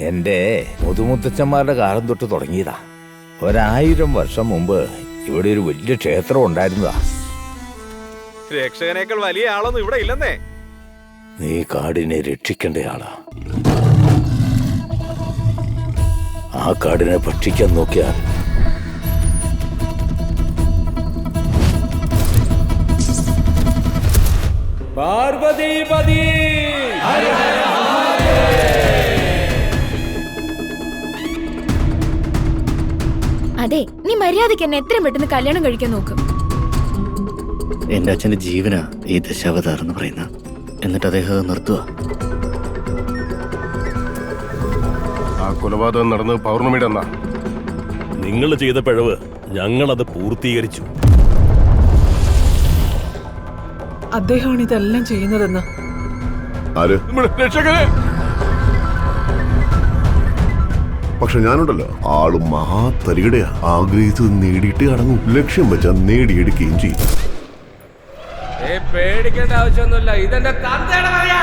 എൻ്റെ മുതുമുത്തച്ഛന്മാരുടെ കാലം തൊട്ട് തുടങ്ങിയതാ. 1000 വർഷം മുമ്പ് ഇവിടെ ഒരു വലിയ ക്ഷേത്രം ഉണ്ടായിരുന്നതാ. രക്ഷകനേക്കാൾ വലിയ ആളൊന്നും ഇവിടെ ഇല്ലെന്നേ. നീ കാടിനെ രക്ഷിക്കേണ്ടയാളാ. ആ കാടിനെ ഭക്ഷിക്കാൻ നോക്കിയാൽ പാർവതീപതി അതെ, നീ മര്യാദയ്ക്ക് എന്നെ എത്രയും പെട്ടെന്ന് കല്യാണം കഴിക്കാൻ നോക്കും. എന്റെ അച്ഛന്റെ ജീവനാ ഈ ദശാവതാരം എന്ന് പറയുന്ന. എന്നിട്ട് അദ്ദേഹം നിർത്തുക. ആ കൊലപാതകം നടന്നത് പൗർണമിയുടെ അന്നാ. നിങ്ങൾ ചെയ്ത പിഴവ് ഞങ്ങളത് പൂർത്തീകരിച്ചു. അദ്ദേഹമാണ് ഇതെല്ലാം ചെയ്യുന്നതെന്ന്. ആര്? പക്ഷെ ഞാനുണ്ടല്ലോ, ആള് മഹാതരികടയാ. ആഗ്രഹിച്ചത് നേടിയിട്ടേ അടങ്ങും. ലക്ഷ്യം വെച്ചാൽ നേടിയെടുക്കുകയും ചെയ്യും. പേടിക്കേണ്ട ആവശ്യമൊന്നുമില്ല, ഇതെന്റെ തന്തയുടെ പറയാ.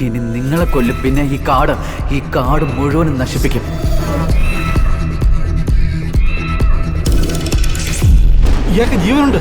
ഇനി നിങ്ങളെ കൊല്ലും, പിന്നെ ഈ കാട് മുഴുവനും നശിപ്പിക്കും. ഇയാൾക്ക് ജീവനുണ്ട്.